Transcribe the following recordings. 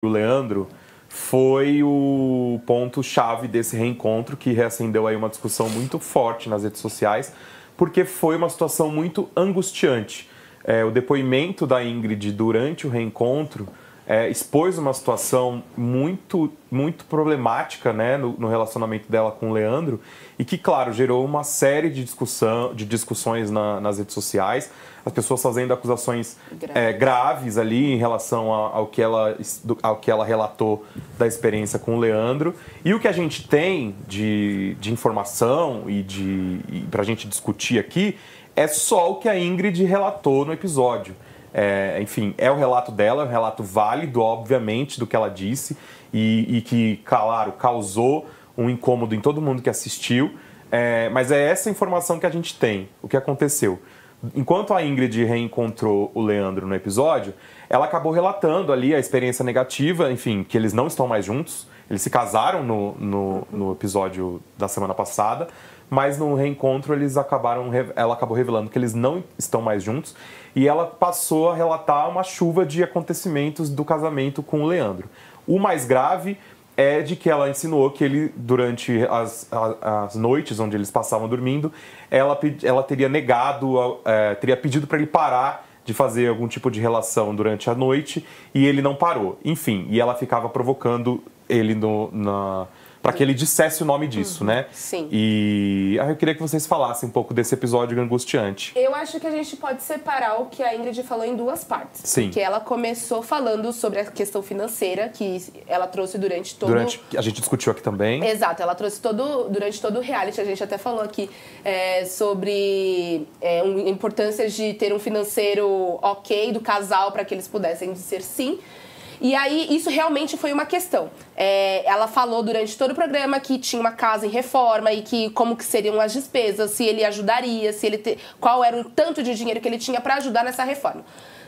o Leandro foi o ponto-chave desse reencontro, que reacendeu aí uma discussão muito forte nas redes sociais, porque foi uma situação muito angustiante. O depoimento da Ingrid durante o reencontro expôs uma situação muito problemática, né, no relacionamento dela com o Leandro, e que, claro, gerou uma série de discussões nas redes sociais, as pessoas fazendo acusações graves ali em relação ao que ela relatou da experiência com o Leandro. E o que a gente tem de informação e para a gente discutir aqui é só o que a Ingrid relatou no episódio. Enfim, é o relato dela, é um relato válido, obviamente, do que ela disse e que, claro, causou um incômodo em todo mundo que assistiu, mas é essa informação que a gente tem, o que aconteceu. Enquanto a Ingrid reencontrou o Leandro no episódio, ela acabou relatando ali a experiência negativa, enfim, que eles não estão mais juntos, eles se casaram no episódio da semana passada, mas no reencontro ela acabou revelando que eles não estão mais juntos e ela passou a relatar uma chuva de acontecimentos do casamento com o Leandro. O mais grave é de que ela insinuou que ele, durante as noites onde eles passavam dormindo, ela teria teria pedido para ele parar de fazer algum tipo de relação durante a noite e ele não parou. Enfim, e ela ficava provocando ele para que ele dissesse o nome disso, né? Sim. E eu queria que vocês falassem um pouco desse episódio angustiante. Eu acho que a gente pode separar o que a Ingrid falou em duas partes. Sim. Porque ela começou falando sobre a questão financeira, que ela trouxe durante todo... A gente discutiu aqui também. Exato, ela trouxe durante todo o reality. A gente até falou aqui sobre a importância de ter um financeiro ok do casal para que eles pudessem dizer sim. E aí, isso realmente foi uma questão. Ela falou durante todo o programa que tinha uma casa em reforma e que como que seriam as despesas, se ele ajudaria, qual era o tanto de dinheiro que ele tinha para ajudar nessa reforma.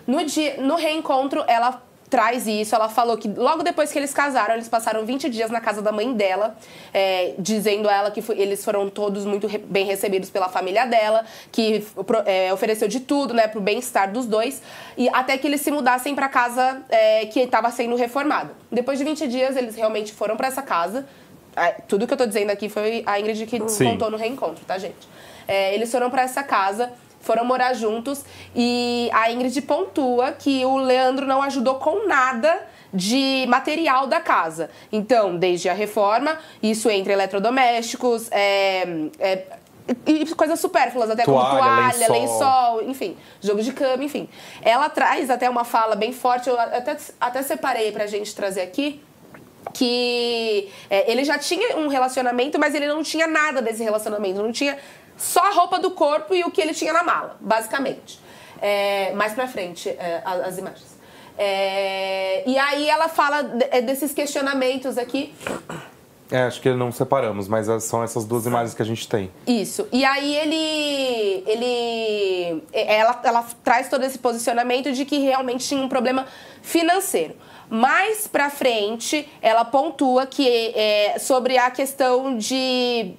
No reencontro, ela traz isso, ela falou que logo depois que eles casaram, eles passaram 20 dias na casa da mãe dela, dizendo a ela que eles foram todos muito bem recebidos pela família dela, que ofereceu de tudo, né, pro bem-estar dos dois, e até que eles se mudassem pra casa que estava sendo reformada. Depois de 20 dias, eles realmente foram pra essa casa. Tudo que eu tô dizendo aqui foi a Ingrid que contou no reencontro, tá, gente? Eles foram pra essa casa, foram morar juntos e a Ingrid pontua que o Leandro não ajudou com nada de material da casa. Então, desde a reforma, isso entre eletrodomésticos, e coisas supérfluas, até como toalha, lençol, enfim, jogo de cama, enfim. Ela traz até uma fala bem forte, eu até separei pra gente trazer aqui, que ele já tinha um relacionamento, mas ele não tinha nada desse relacionamento, não tinha só a roupa do corpo e o que ele tinha na mala, basicamente. Mais pra frente, as imagens. E aí ela fala desses questionamentos aqui. Acho que não separamos, mas são essas duas imagens que a gente tem. Isso. E aí ela traz todo esse posicionamento de que realmente tinha um problema financeiro. Mais pra frente, ela pontua que sobre a questão de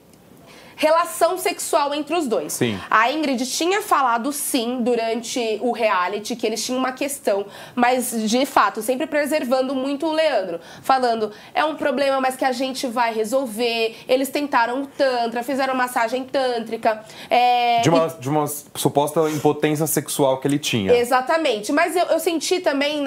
relação sexual entre os dois. Sim. A Ingrid tinha falado sim durante o reality que eles tinham uma questão, mas de fato, sempre preservando muito o Leandro. Falando, é um problema, mas que a gente vai resolver. Eles tentaram o tantra, fizeram massagem tântrica. De uma suposta impotência sexual que ele tinha. Exatamente. Mas eu senti também,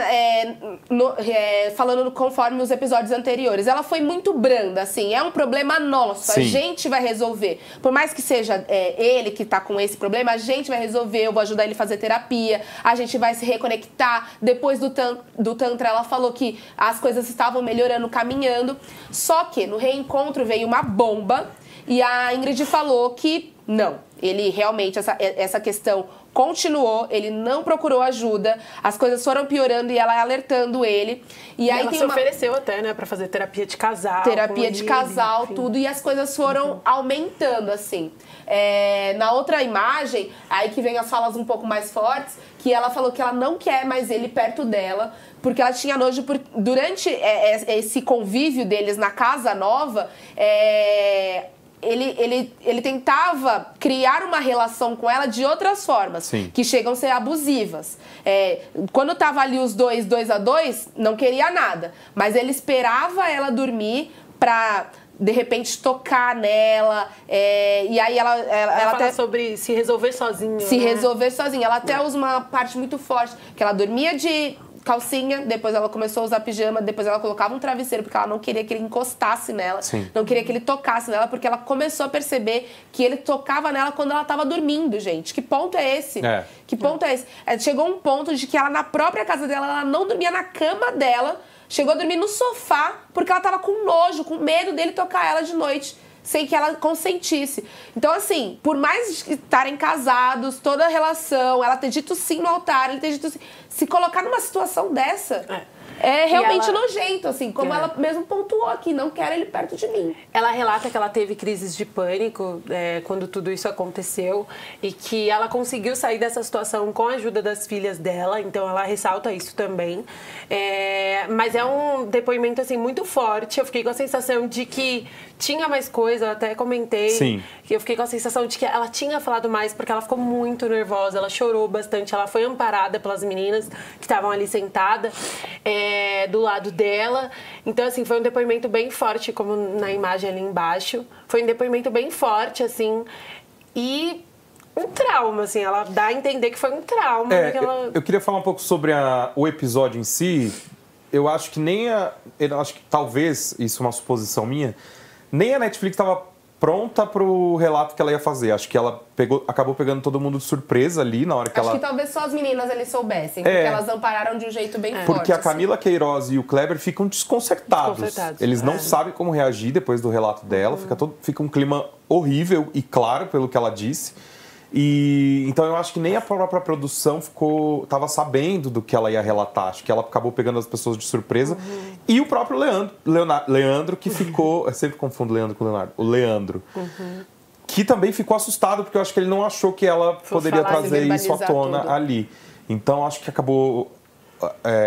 falando conforme os episódios anteriores, ela foi muito branda, assim. É um problema nosso, Sim. A gente vai resolver. Por mais que seja ele que tá com esse problema, a gente vai resolver, eu vou ajudar ele a fazer terapia, a gente vai se reconectar. Depois do Tantra, ela falou que as coisas estavam melhorando, caminhando. Só que no reencontro veio uma bomba e a Ingrid falou que não. Ele realmente, essa questão continuou, ele não procurou ajuda, as coisas foram piorando e ela alertando ele. E aí ela se ofereceu até, né, pra fazer terapia de casal. Terapia de casal, enfim. Tudo, e as coisas foram aumentando, assim. Na outra imagem, aí que vem as falas um pouco mais fortes, que ela falou que ela não quer mais ele perto dela, porque ela tinha nojo durante esse convívio deles na casa nova, ele tentava criar uma relação com ela de outras formas, Sim. que chegam a ser abusivas. Quando tava ali os dois 2-2, não queria nada, mas ele esperava ela dormir pra, de repente, tocar nela, e aí ela fala até sobre se resolver sozinha. se resolver sozinha. Ela até usa uma parte muito forte, que ela dormia de calcinha, depois ela começou a usar pijama, depois ela colocava um travesseiro, porque ela não queria que ele encostasse nela, Sim. não queria que ele tocasse nela, porque ela começou a perceber que ele tocava nela quando ela tava dormindo, gente. Que ponto é esse? Que ponto é esse? Chegou um ponto de que ela, na própria casa dela, ela não dormia na cama dela, chegou a dormir no sofá, porque ela tava com nojo, com medo dele tocar ela de noite, sem que ela consentisse. Então, assim, por mais estarem casados, toda a relação, ela ter dito sim no altar, ele ter dito sim, se colocar numa situação dessa é realmente nojento, assim, como ela mesmo pontuou aqui, não quero ele perto de mim. Ela relata que ela teve crises de pânico quando tudo isso aconteceu e que ela conseguiu sair dessa situação com a ajuda das filhas dela, então ela ressalta isso também. Mas é um depoimento, assim, muito forte. Eu fiquei com a sensação de que tinha mais coisa, eu até comentei. Sim. Que eu fiquei com a sensação de que ela tinha falado mais porque ela ficou muito nervosa, ela chorou bastante, ela foi amparada pelas meninas que estavam ali sentadas do lado dela. Então, assim, foi um depoimento bem forte, como na imagem ali embaixo. Foi um depoimento bem forte, assim, e um trauma, assim, ela dá a entender que foi um trauma. Eu queria falar um pouco sobre o episódio em si. Eu acho que eu acho que talvez, isso é uma suposição minha, nem a Netflix estava pronta pro relato que ela ia fazer. Acho que ela acabou pegando todo mundo de surpresa ali na hora que Acho que talvez só as meninas eles soubessem, porque elas ampararam de um jeito bem forte. Porque a Camila Queiroz e o Kleber ficam desconcertados. Eles não sabem como reagir depois do relato dela. Fica um clima horrível e claro pelo que ela disse. E então eu acho que nem a própria produção estava sabendo do que ela ia relatar. Acho que ela acabou pegando as pessoas de surpresa. E o próprio Leandro que ficou... Eu sempre confundo Leandro com Leonardo. O Leandro. Que também ficou assustado, porque eu acho que ele não achou que ela poderia trazer isso à tona ali. Então acho que acabou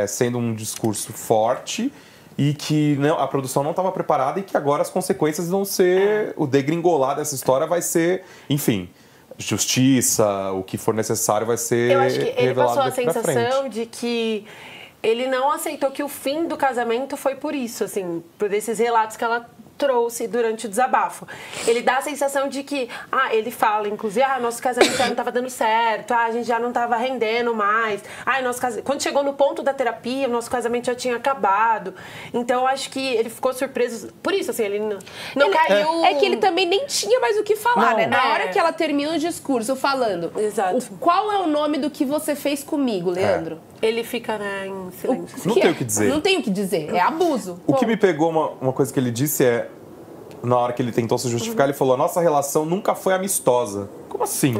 sendo um discurso forte e que a produção não estava preparada e que agora as consequências vão ser... O degringolar dessa história vai ser... Enfim... Justiça, o que for necessário vai ser revelado. Eu acho que ele passou a sensação de que ele não aceitou que o fim do casamento foi por isso, assim, por esses relatos que ela trouxe durante o desabafo. Ele dá a sensação de que, ele fala, inclusive, nosso casamento já não estava dando certo, a gente já não estava rendendo mais, quando chegou no ponto da terapia, o nosso casamento já tinha acabado. Então, eu acho que ele ficou surpreso, por isso, assim, ele não caiu... É que ele também nem tinha mais o que falar, né? Na hora que ela termina o discurso falando, qual é o nome do que você fez comigo, Leandro? Ele fica, em silêncio. Não tem o que dizer. Não tem o que dizer, é abuso. O que me pegou, uma coisa que ele disse na hora que ele tentou se justificar, ele falou, a nossa relação nunca foi amistosa. Como assim?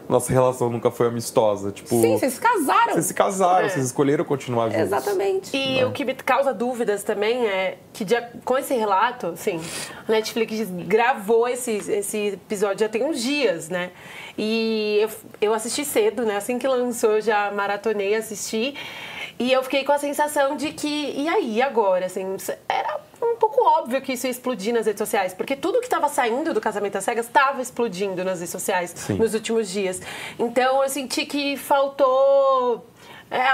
Nossa relação nunca foi amistosa. Tipo, sim, vocês se casaram. Vocês se casaram, vocês escolheram continuar juntos. Exatamente. E o que me causa dúvidas também é que com esse relato, assim, a Netflix gravou esse episódio já tem uns dias, né? E eu assisti cedo, né? Assim que lançou, eu já maratonei, assisti. E eu fiquei com a sensação de que, e aí, agora? Assim, era um pouco óbvio que isso ia explodir nas redes sociais, porque tudo que estava saindo do Casamento às Cegas estava explodindo nas redes sociais nos últimos dias. Então, eu senti que faltou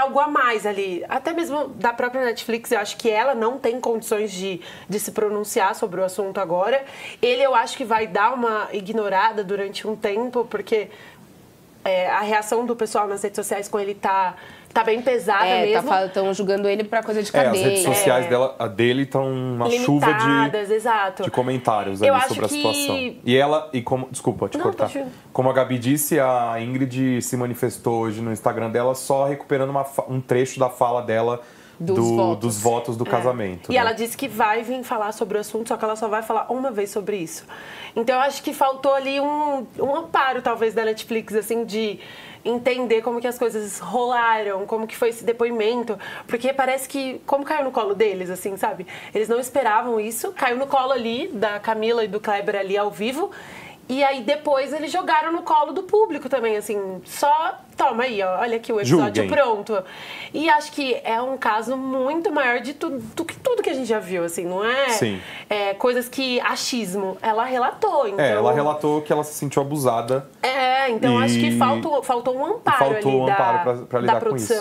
algo a mais ali. Até mesmo da própria Netflix, eu acho que ela não tem condições de se pronunciar sobre o assunto agora. Eu acho que vai dar uma ignorada durante um tempo, porque a reação do pessoal nas redes sociais com ele tá bem pesada mesmo. Estão julgando ele pra coisa de cadeia. As redes sociais dele estão uma chuva de comentários ali sobre a situação. Desculpa te cortar. Como a Gabi disse, a Ingrid se manifestou hoje no Instagram dela só recuperando um trecho da fala dela dos votos do casamento. E ela disse que vai vir falar sobre o assunto, só que ela só vai falar uma vez sobre isso. Então, eu acho que faltou ali um amparo, talvez, da Netflix, assim, de entender como que as coisas rolaram, como que foi esse depoimento, porque parece que, como caiu no colo deles, assim, sabe? Eles não esperavam isso, caiu no colo ali da Camila e do Kleber ali ao vivo, e aí depois eles jogaram no colo do público também, assim, só toma aí, ó, olha aqui o episódio pronto. E acho que é um caso muito maior do que tudo que que a gente já viu, assim, não é, Sim. Coisas que achismo. Ela relatou, então... Ela relatou que ela se sentiu abusada. Então acho que faltou um amparo pra lidar com isso.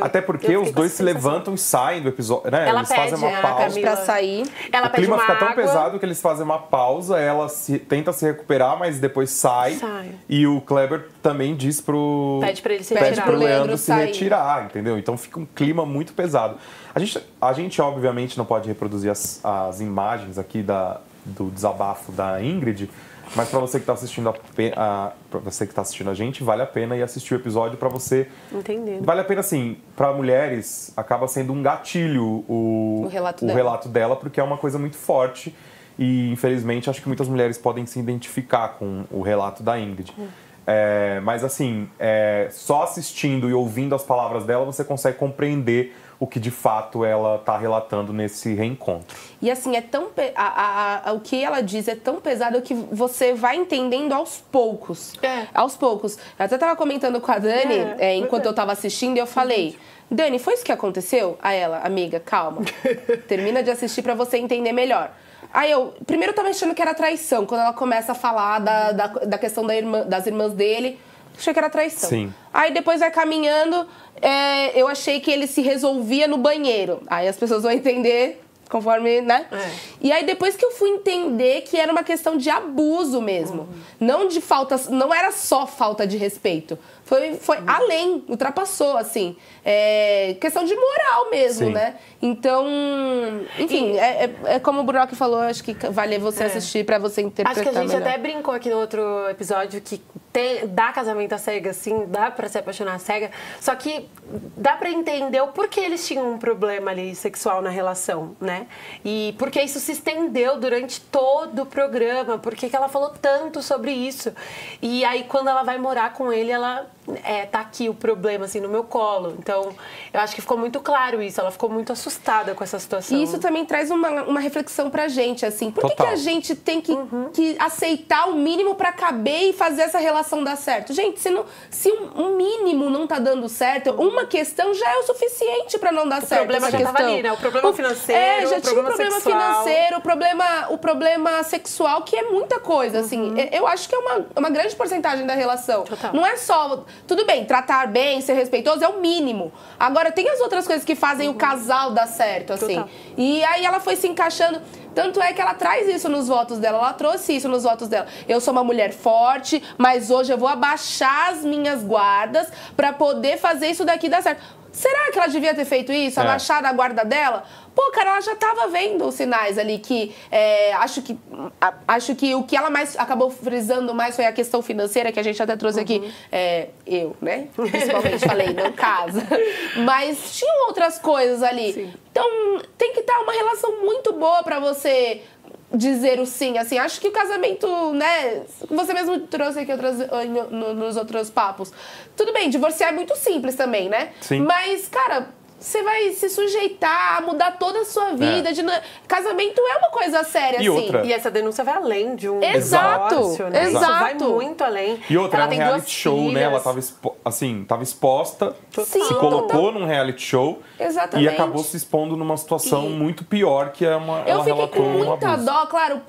Até porque os dois se levantam e saem do episódio, né? Ela eles fazem uma pausa pra sair. Ela o clima fica tão água. pesado que eles fazem uma pausa, ela tenta se recuperar, mas depois sai. E o Kleber também diz Pede pra ele se Pede retirar. pro Leandro se sair. retirar, entendeu? Então fica um clima muito pesado. A gente obviamente, não pode reproduzir as imagens aqui do desabafo da Ingrid, mas para você que está assistindo a gente, vale a pena ir assistir o episódio para você entender. Vale a pena, assim, para mulheres acaba sendo um gatilho o relato dela, porque é uma coisa muito forte e infelizmente acho que muitas mulheres podem se identificar com o relato da Ingrid. Mas assim, só assistindo e ouvindo as palavras dela você consegue compreender o que de fato ela está relatando nesse reencontro. E assim, o que ela diz é tão pesado que você vai entendendo aos poucos. Aos poucos. Eu até estava comentando com a Dani, enquanto eu estava assistindo, e eu falei, Dani, foi isso que aconteceu? A ela, amiga, calma. Termina de assistir para você entender melhor. Aí primeiro eu tava achando que era traição, quando ela começa a falar da questão das irmãs dele, achei que era traição. Sim. Aí depois vai caminhando, eu achei que ele se resolvia no banheiro. Aí as pessoas vão entender conforme, né? E aí depois que eu fui entender que era uma questão de abuso mesmo. Não de falta, não era só falta de respeito. Foi além, ultrapassou, assim. Questão de moral mesmo, né? Então, enfim, como o Brock falou, acho que vale você assistir pra você interpretar melhor. Acho que a gente até brincou aqui no outro episódio que dá casamento às cegas, sim, dá pra se apaixonar às cegas, só que dá pra entender o porquê eles tinham um problema ali sexual na relação, né? E porque isso se estendeu durante todo o programa, porque que ela falou tanto sobre isso. E aí, quando ela vai morar com ele, ela... tá aqui o problema, assim, no meu colo. Então, eu acho que ficou muito claro isso. Ela ficou muito assustada com essa situação. E isso também traz uma reflexão pra gente, assim. Por que a gente tem que aceitar o mínimo pra caber e fazer essa relação dar certo? Gente, se um mínimo não tá dando certo, uma questão já é o suficiente pra não dar certo. O problema já tava ali, né? O problema financeiro, já tinha o problema financeiro, o problema sexual, que é muita coisa, assim. Eu acho que é uma grande porcentagem da relação. Total. Não é só... Tudo bem, tratar bem, ser respeitoso é o mínimo. Agora, tem as outras coisas que fazem o casal dar certo, assim. Total. E aí ela foi se encaixando. Tanto é que ela traz isso nos votos dela, ela trouxe isso nos votos dela. Eu sou uma mulher forte, mas hoje eu vou abaixar as minhas guardas pra poder fazer isso daqui dar certo. Será que ela devia ter feito isso? Abaixar a guarda dela? Pô, cara, ela já tava vendo os sinais ali que... acho que o que ela mais acabou frisando mais foi a questão financeira, que a gente até trouxe aqui. Eu, né? Principalmente falei, não casa. Mas tinham outras coisas ali. Sim. Então, tem que estar uma relação muito boa pra você dizer o sim, assim. Acho que o casamento, né? Você mesmo trouxe aqui nos outros papos. Tudo bem, divorciar é muito simples também, né? Sim. Mas, cara... Você vai se sujeitar a mudar toda a sua vida. Casamento é uma coisa séria, assim. Outra. E essa denúncia vai além de um Exato, divórcio, né? exato. Isso vai muito além. E outra, ela é um reality show, né? Ela tava exposta, Sim, se colocou num reality show. Exatamente. E acabou se expondo numa situação muito pior, que ela fiquei com muita abuso. dó, claro,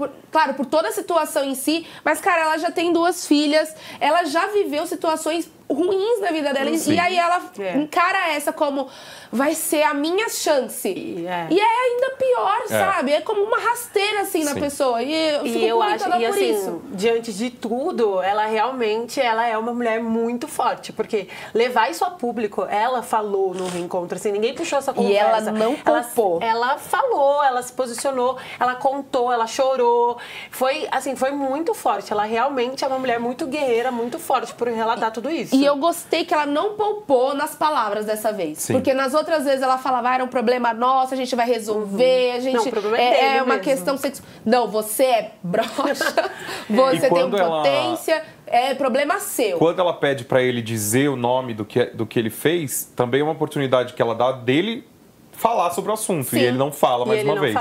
por toda a situação em si. Mas, cara, ela já tem 2 filhas. Ela já viveu situações ruins na vida dela. Sim. E aí ela encara essa como vai ser a minha chance. E é ainda pior, sabe? É como uma rasteira, assim, na pessoa. E eu fico com muita dó por assim, isso. Diante de tudo, ela realmente é uma mulher muito forte. Porque levar isso a público, ela falou no reencontro, assim, ninguém puxou essa conversa. E ela não poupou. Ela falou, ela se posicionou, ela contou, ela chorou. Foi muito forte. Ela realmente é uma mulher muito guerreira, muito forte por relatar tudo isso. E eu gostei que ela não poupou nas palavras dessa vez. Sim. Porque nas outras vezes ela falava, era um problema nosso, a gente vai resolver, a gente... Não, o problema é dele uma mesmo. questão sexual. Não, você é broxa, você tem potência, é problema seu. Quando ela pede pra ele dizer o nome do que ele fez, também é uma oportunidade que ela dá dele falar sobre o assunto. Sim. E ele não fala mais uma vez.